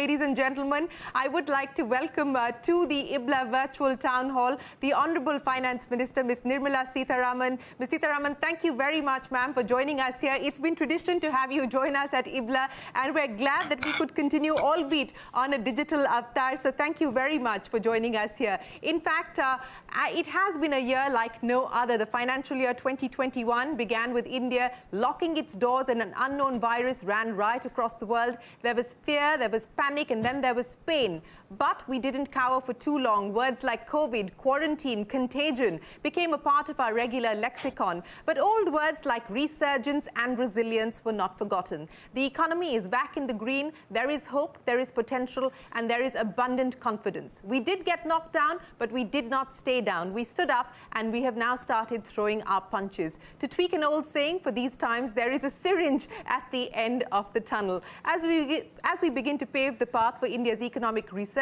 ladies and gentlemen, I would like to welcome to the IBLA virtual town hall the Honorable Finance Minister, Ms. Nirmala Sitharaman. Ms. Sitharaman, thank you very much, ma'am, for joining us here. It's been tradition to have you join us at IBLA, and we're glad that we could continue, albeit on a digital avatar. So thank you very much for joining us here. In fact, it has been a year like no other. The financial year 2021 began with India locking its doors and an unknown virus ran right across the world. There was fear, there was panic, and then there was pain. But we didn't cower for too long. Words like COVID, quarantine, contagion became a part of our regular lexicon. But old words like resurgence and resilience were not forgotten. The economy is back in the green. There is hope, there is potential, and there is abundant confidence. We did get knocked down, but we did not stay down. We stood up, and we have now started throwing our punches. To tweak an old saying, for these times, there is a syringe at the end of the tunnel. As we begin to pave the path for India's economic resurgence,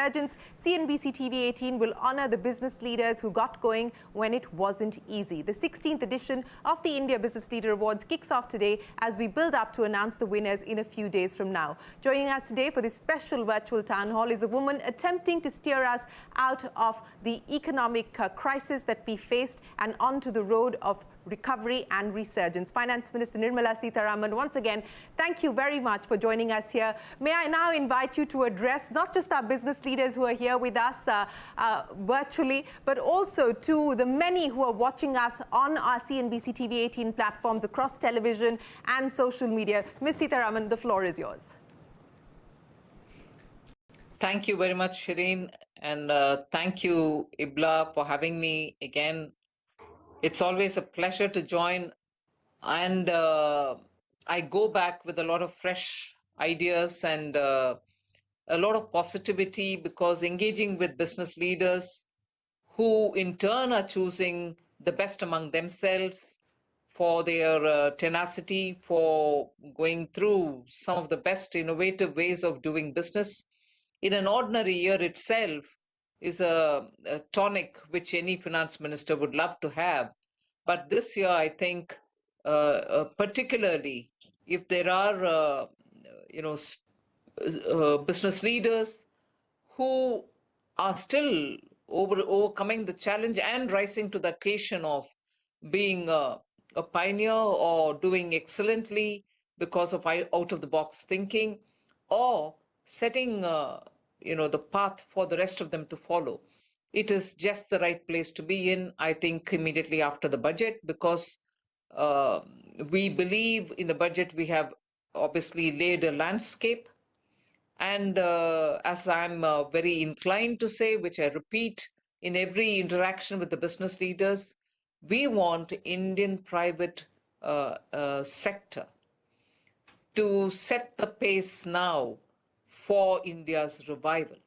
CNBC TV 18 will honor the business leaders who got going when it wasn't easy. The 16th edition of the India Business Leader Awards kicks off today as we build up to announce the winners in a few days from now. Joining us today for this special virtual town hall is a woman attempting to steer us out of the economic crisis that we faced and onto the road of recovery and resurgence. Finance Minister Nirmala Sitharaman, once again, thank you very much for joining us here. May I now invite you to address not just our business leaders who are here with us virtually, but also to the many who are watching us on our CNBC TV 18 platforms across television and social media. Ms. Sitharaman, the floor is yours. Thank you very much, Shireen, and thank you, IBLA, for having me again. It's always a pleasure to join, and I go back with a lot of fresh ideas and a lot of positivity, because engaging with business leaders who in turn are choosing the best among themselves for their tenacity, for going through some of the best innovative ways of doing business in an ordinary year itself is a tonic which any finance minister would love to have. But this year, I think, particularly if there are, business leaders who are still overcoming the challenge and rising to the occasion of being a pioneer or doing excellently because of out-of-the-box thinking, or setting the path for the rest of them to follow. It is just the right place to be in, I think, immediately after the budget, because we believe in the budget we have obviously laid a landscape. And as I'm very inclined to say, which I repeat in every interaction with the business leaders, we want Indian private sector to set the pace now for India's revival.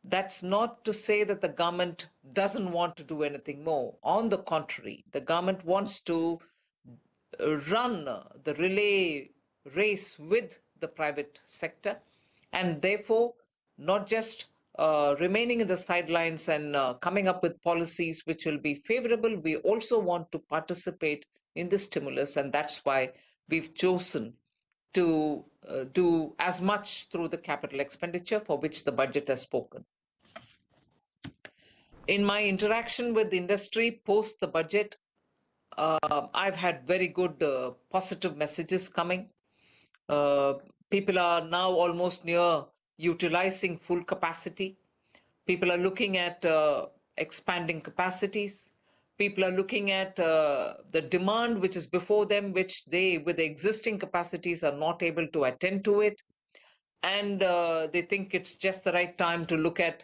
That's not to say that the government doesn't want to do anything more. On the contrary, the government wants to run the relay race with the private sector, and therefore not just remaining in the sidelines and coming up with policies which will be favorable. We also want to participate in the stimulus, and that's why we've chosen to do as much through the capital expenditure for which the budget has spoken. In my interaction with the industry post the budget, I've had very good positive messages coming. People are now almost near utilizing full capacity. People are looking at expanding capacities. People are looking at the demand which is before them, which they, with the existing capacities, are not able to attend to it. And they think it's just the right time to look at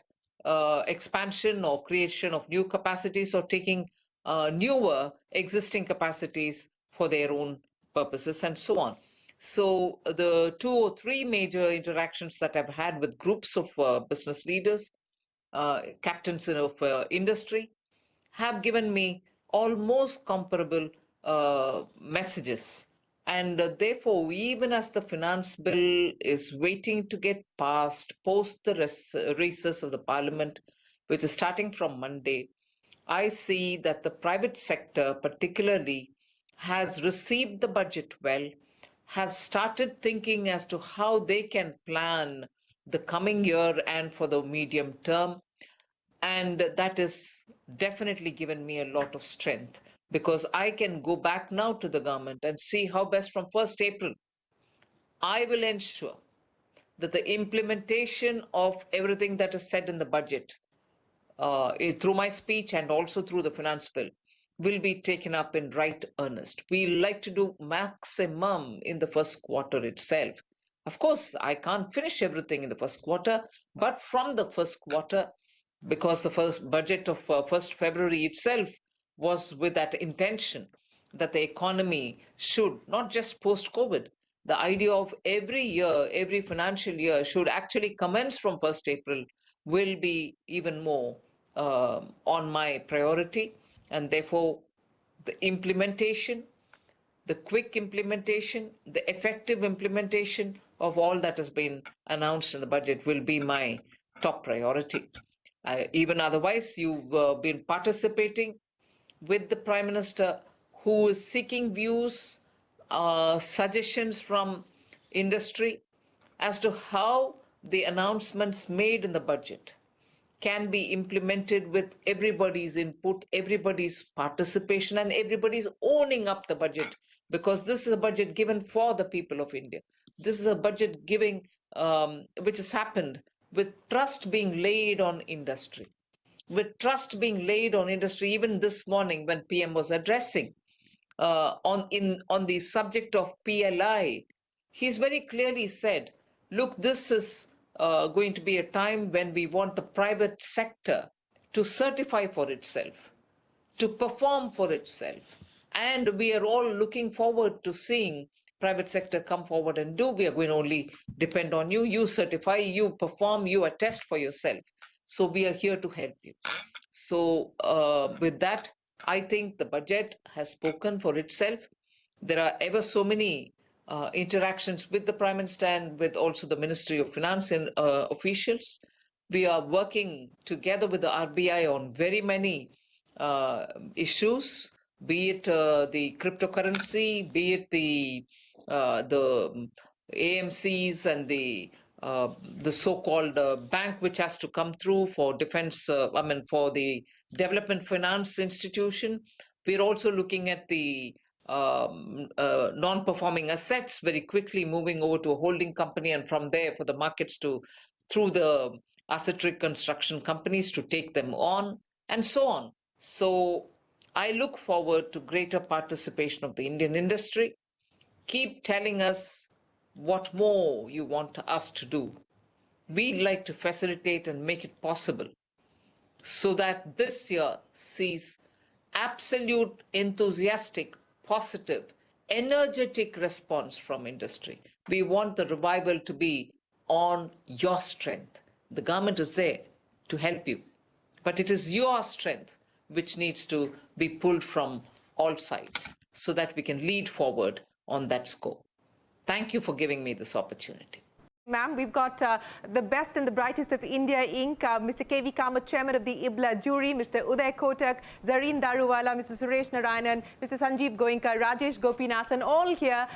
expansion or creation of new capacities, or taking newer existing capacities for their own purposes, and so on. So the 2 or 3 major interactions that I've had with groups of business leaders, captains of industry, have given me almost comparable messages. And therefore, even as the finance bill is waiting to get passed post the recess of the parliament, which is starting from Monday, I see that the private sector particularly has received the budget well, has started thinking as to how they can plan the coming year and for the medium term. And that has definitely given me a lot of strength, because I can go back now to the government and see how best from 1st April, I will ensure that the implementation of everything that is said in the budget, through my speech and also through the finance bill, will be taken up in right earnest. We like to do maximum in the first quarter itself. Of course, I can't finish everything in the first quarter, but from the first quarter, because the first budget of 1st February itself was with that intention that the economy should, not just post-COVID, the idea of every year, every financial year should actually commence from 1st April will be even more on my priority. And therefore, the implementation, the quick implementation, the effective implementation of all that has been announced in the budget will be my top priority. Even otherwise, you've been participating with the Prime Minister, who is seeking views, suggestions from industry as to how the announcements made in the budget can be implemented with everybody's input, everybody's participation, and everybody's owning up the budget, because this is a budget given for the people of India. This is a budget giving, which has happened with trust being laid on industry. With trust being laid on industry, even this morning when PM was addressing on the subject of PLI, he's very clearly said, look, this is going to be a time when we want the private sector to certify for itself, to perform for itself. And we are all looking forward to seeing private sector come forward and do. We are going to only depend on you. You certify, you perform, you attest for yourself. So we are here to help you. So with that, I think the budget has spoken for itself. There are ever so many interactions with the Prime Minister and with also the Ministry of Finance and officials. We are working together with the RBI on very many issues, be it the cryptocurrency, be it the AMCs and the so-called bank which has to come through for defense, for the development finance institution. We're also looking at the non-performing assets very quickly, moving over to a holding company, and from there for the markets to, through the asset reconstruction companies, to take them on, and so on. So I look forward to greater participation of the Indian industry. Keep telling us what more you want us to do. We'd like to facilitate and make it possible so that this year sees absolute enthusiastic, positive, energetic response from industry. We want the revival to be on your strength. The government is there to help you, but it is your strength which needs to be pulled from all sides so that we can lead forward on that score. Thank you for giving me this opportunity. Ma'am, we've got the best and the brightest of India Inc., Mr. K.V. Kamath, Chairman of the IBLA jury, Mr. Uday Kotak, Zareen Daruwala, Mr. Suresh Narayanan, Mr. Sanjeev Goenka, Rajesh Gopinathan, all here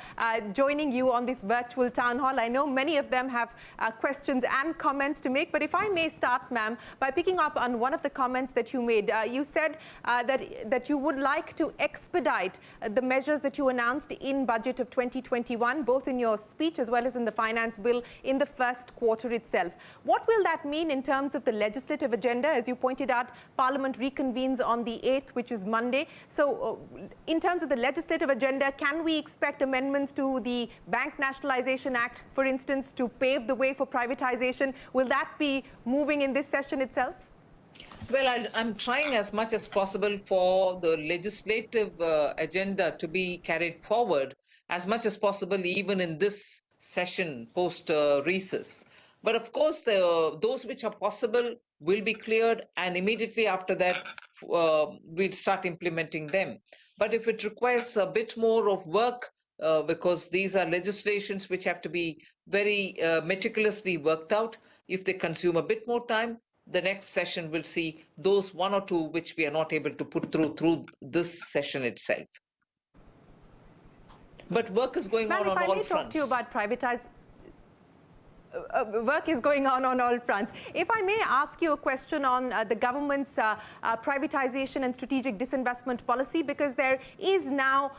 joining you on this virtual town hall. I know many of them have questions and comments to make, but if I may start, ma'am, by picking up on one of the comments that you made. You said that you would like to expedite the measures that you announced in budget of 2021, both in your speech as well as in the finance bill, in the first quarter itself. What will that mean in terms of the legislative agenda? As you pointed out, Parliament reconvenes on the 8th, which is Monday. So in terms of the legislative agenda, can we expect amendments to the Bank Nationalisation Act, for instance, to pave the way for privatization? Will that be moving in this session itself? Well, I'm trying as much as possible for the legislative agenda to be carried forward as much as possible, even in this session post recess. But of course, those which are possible will be cleared, and immediately after that, we'll start implementing them. But if it requires a bit more of work, because these are legislations which have to be very meticulously worked out, if they consume a bit more time, the next session will see those one or two which we are not able to put through this session itself. But work is going on all fronts. Talk to you about work is going on all fronts. If I may ask you a question on the government's privatization and strategic disinvestment policy, because there is now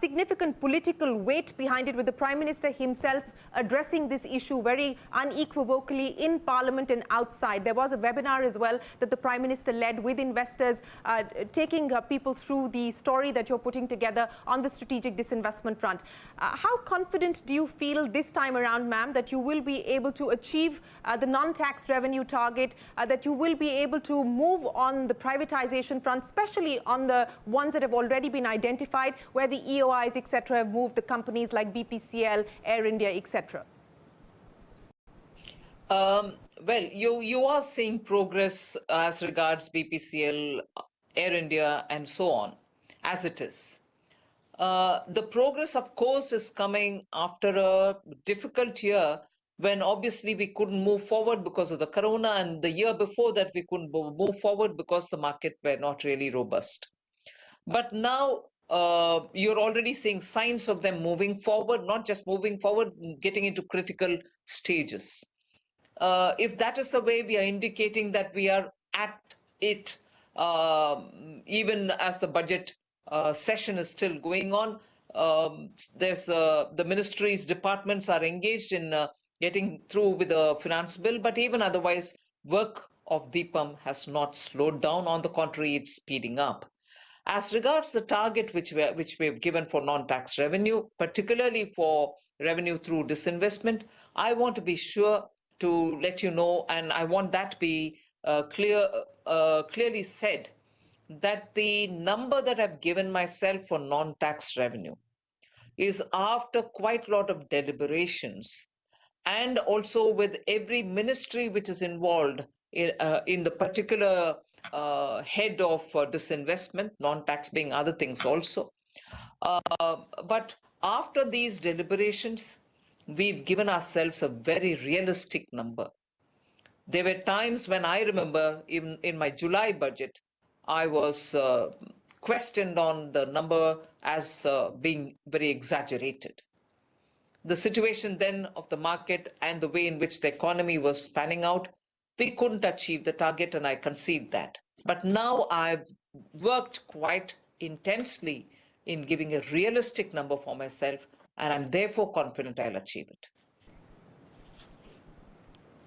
significant political weight behind it, with the Prime Minister himself addressing this issue very unequivocally in Parliament and outside. There was a webinar as well that the Prime Minister led with investors, taking people through the story that you're putting together on the strategic disinvestment front. How confident do you feel this time around, ma'am, that you will be able to achieve the non-tax revenue target, that you will be able to move on the privatization front, especially on the ones that have already been identified, where the EOIs, etc., have moved the companies like BPCL, Air India, etc.? Well, you are seeing progress as regards BPCL, Air India, and so on, as it is. The progress, of course, is coming after a difficult year when obviously we couldn't move forward because of the corona, and the year before that we couldn't move forward because the market were not really robust. But now you're already seeing signs of them moving forward, not just moving forward, getting into critical stages. If that is the way we are indicating that we are at it, even as the budget session is still going on, there's the ministries, departments are engaged in getting through with the finance bill, but even otherwise, work of DIPAM has not slowed down. On the contrary, it's speeding up. As regards the target which we have given for non-tax revenue, particularly for revenue through disinvestment, I want to be sure to let you know, and I want that to be clearly said, that the number that I've given myself for non-tax revenue is after quite a lot of deliberations, and also with every ministry which is involved in the particular head of disinvestment, non-tax being other things also. But after these deliberations, we've given ourselves a very realistic number. There were times when I remember, even in my July budget, I was questioned on the number as being very exaggerated. The situation then of the market and the way in which the economy was panning out, we couldn't achieve the target, and I concede that. But now I've worked quite intensely in giving a realistic number for myself, and I'm therefore confident I'll achieve it.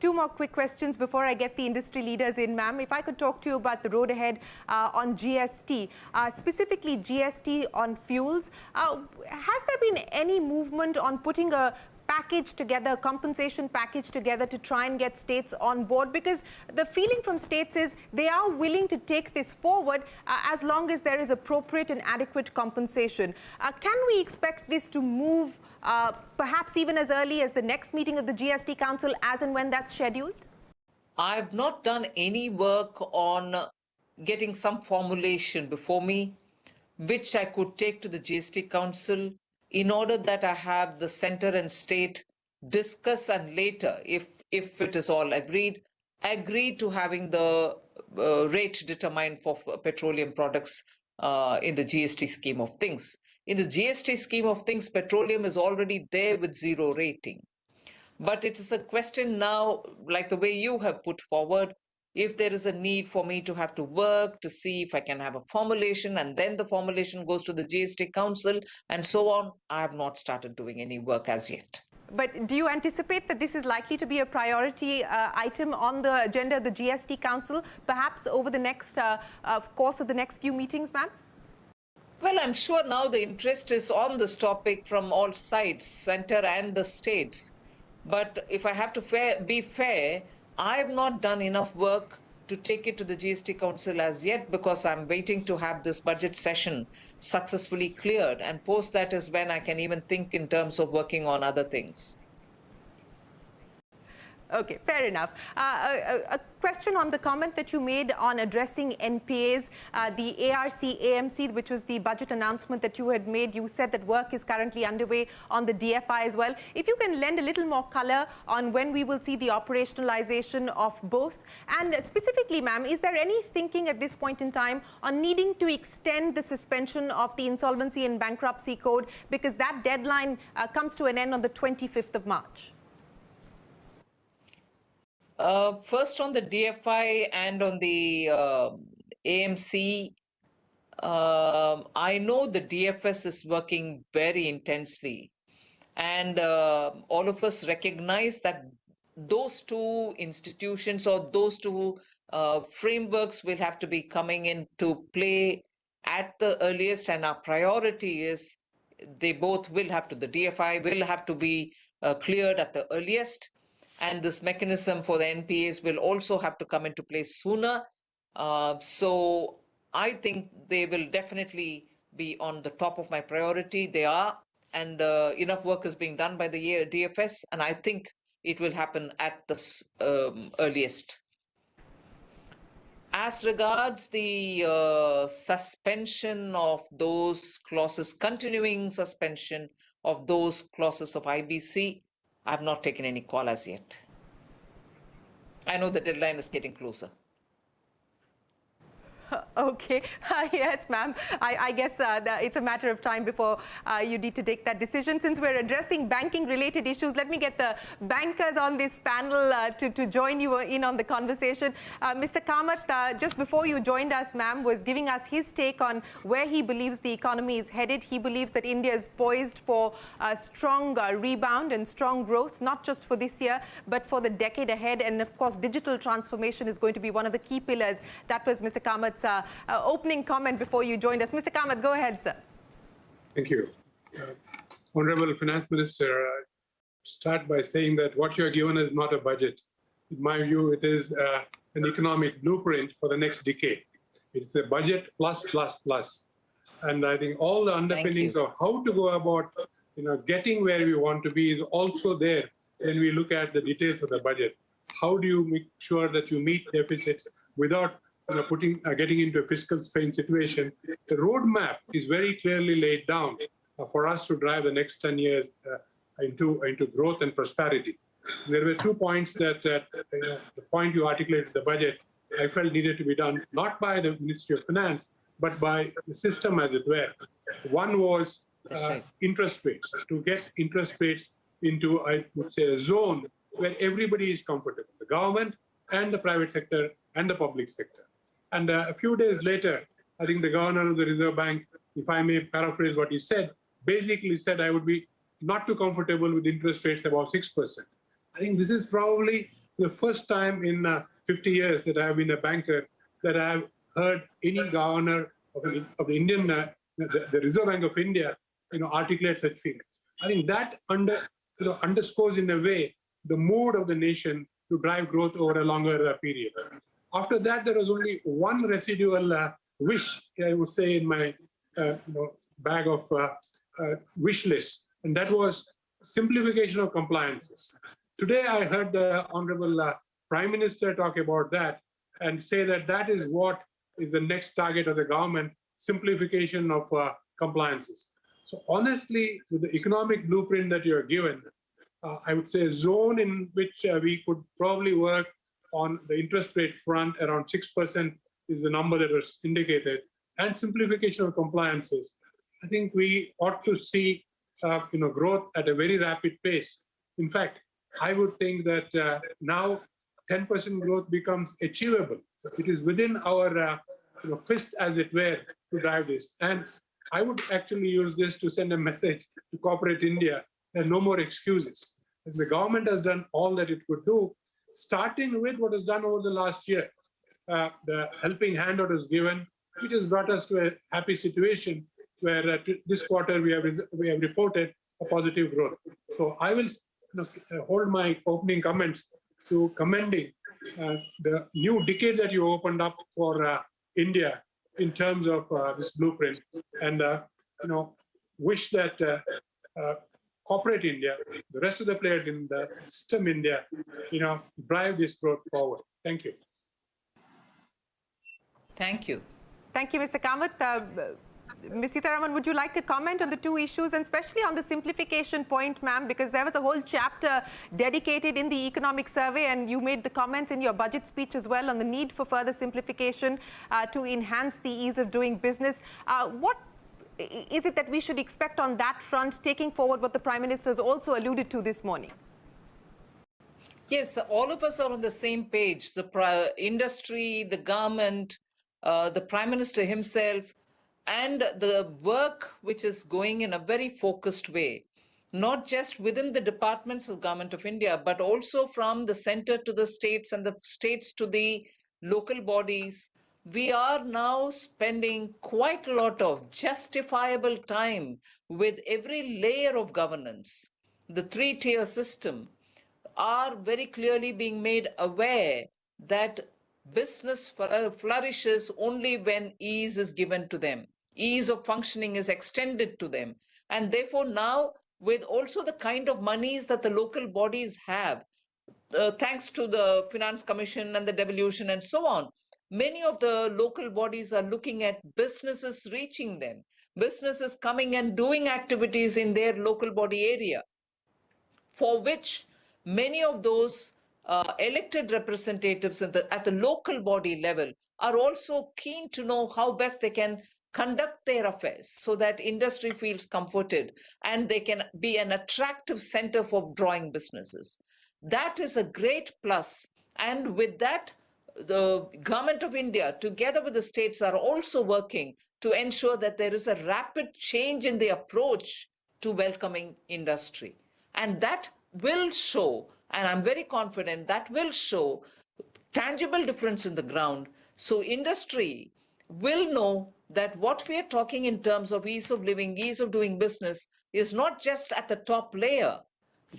Two more quick questions before I get the industry leaders in, ma'am. If I could talk to you about the road ahead on GST, specifically GST on fuels. Has there been any movement on putting a package together, a compensation package together to try and get states on board? Because the feeling from states is they are willing to take this forward as long as there is appropriate and adequate compensation. Can we expect this to move perhaps even as early as the next meeting of the GST Council, as and when that's scheduled? I've not done any work on getting some formulation before me, which I could take to the GST Council in order that I have the center and state discuss, and later, if it is all agreed to having the rate determined for petroleum products in the GST scheme of things. In the GST scheme of things, petroleum is already there with zero rating. But it is a question now, like the way you have put forward, if there is a need for me to have to work to see if I can have a formulation, and then the formulation goes to the GST Council and so on, I have not started doing any work as yet. But do you anticipate that this is likely to be a priority item on the agenda of the GST Council, perhaps over the next course of the next few meetings, ma'am? Well, I'm sure now the interest is on this topic from all sides, center and the states. But if I have to be fair, I have not done enough work to take it to the GST Council as yet, because I'm waiting to have this budget session successfully cleared, and post that is when I can even think in terms of working on other things. Okay, fair enough. A question on the comment that you made on addressing NPAs, the ARC-AMC, which was the budget announcement that you had made. You said that work is currently underway on the DFI as well. If you can lend a little more color on when we will see the operationalization of both. And specifically, ma'am, is there any thinking at this point in time on needing to extend the suspension of the Insolvency and Bankruptcy Code, because that deadline comes to an end on the 25th of March? First on the DFI and on the AMC, I know the DFS is working very intensely, and all of us recognize that those two institutions or those two frameworks will have to be coming into play at the earliest, and our priority is they both will have to, the DFI will have to be cleared at the earliest, and this mechanism for the NPAs will also have to come into place sooner. So I think they will definitely be on the top of my priority. They are, and enough work is being done by the DFS, and I think it will happen at the earliest. As regards the suspension of those clauses, continuing suspension of those clauses of IBC, I have not taken any call as yet. I know the deadline is getting closer. Okay. Yes, ma'am. I guess it's a matter of time before you need to take that decision. Since we're addressing banking-related issues, let me get the bankers on this panel to join you in on the conversation. Mr. Kamath, just before you joined us, ma'am, was giving us his take on where he believes the economy is headed. He believes that India is poised for a strong rebound and strong growth, not just for this year, but for the decade ahead. And of course, digital transformation is going to be one of the key pillars. That was Mr. Kamath's opening comment before you joined us. Mr. Kamath, go ahead, sir. Thank you. Honorable Finance Minister, start by saying that what you're given is not a budget. In my view, it is an economic blueprint for the next decade. It's a budget plus, plus, plus. And I think all the underpinnings of how to go about getting where we want to be is also there when we look at the details of the budget. How do you make sure that you meet deficits without getting into a fiscal strain situation? The roadmap is very clearly laid down for us to drive the next 10 years into growth and prosperity. There were 2 points that the point you articulated, the budget, I felt needed to be done, not by the Ministry of Finance, but by the system as it were. One was interest rates, to get interest rates into, I would say, a zone where everybody is comfortable, the government and the private sector and the public sector. And a few days later, I think the governor of the Reserve Bank, if I may paraphrase what he said, basically said I would be not too comfortable with interest rates above 6%. I think this is probably the first time in 50 years that I have been a banker that I have heard any governor of the Indian, the Reserve Bank of India, articulate such feelings. I think that underscores in a way the mood of the nation to drive growth over a longer period. After that, there was only one residual wish, I would say, in my bag of wish list, and that was simplification of compliances. Today, I heard the Honorable Prime Minister talk about that and say that that is what is the next target of the government, simplification of compliances. So honestly, with the economic blueprint that you are given, I would say a zone in which we could probably work on the interest rate front, around 6% is the number that was indicated, and simplification of compliances. I think we ought to see growth at a very rapid pace. In fact, I would think that now 10% growth becomes achievable. It is within our fist, as it were, to drive this. And I would actually use this to send a message to corporate India that no more excuses. As the government has done all that it could do, starting with what was done over the last year. The helping hand that was given, which has brought us to a happy situation where this quarter we have reported a positive growth. So I will hold my opening comments to commending the new decade that you opened up for India in terms of this blueprint, and wish that corporate India, the rest of the players in the system India, drive this growth forward. Thank you. Thank you. Thank you, Mr. Kamath. Ms. Sitharaman, would you like to comment on the two issues, and especially on the simplification point, ma'am, because there was a whole chapter dedicated in the economic survey, and you made the comments in your budget speech as well on the need for further simplification to enhance the ease of doing business. What is it that we should expect on that front, taking forward what the Prime Minister has also alluded to this morning? Yes, all of us are on the same page. The industry, the government, the Prime Minister himself, and the work which is going in a very focused way, not just within the departments of Government of India, but also from the center to the states and the states to the local bodies. We are now spending quite a lot of justifiable time with every layer of governance, the three-tier system, are very clearly being made aware that business flourishes only when ease is given to them. Ease of functioning is extended to them. And therefore, now, with also the kind of monies that the local bodies have, thanks to the Finance Commission and the devolution and so on, many of the local bodies are looking at businesses reaching them, businesses coming and doing activities in their local body area, for which many of those elected representatives at the local body level are also keen to know how best they can conduct their affairs so that industry feels comforted and they can be an attractive center for drawing businesses. That is a great plus. And with that, the government of India, together with the states, are also working to ensure that there is a rapid change in the approach to welcoming industry. And that will show, and I'm very confident that will show tangible difference in the ground. So industry will know that what we are talking in terms of ease of living, ease of doing business is not just at the top layer.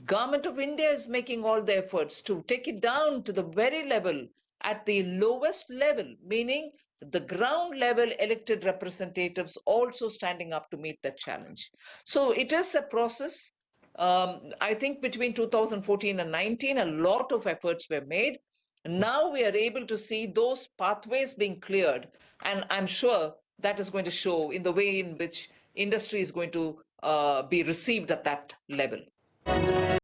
Government of India is making all the efforts to take it down to the very level, at the lowest level, meaning the ground level elected representatives also standing up to meet that challenge. So it is a process. I think between 2014 and 19, a lot of efforts were made. Now we are able to see those pathways being cleared, and I'm sure that is going to show in the way in which industry is going to be received at that level.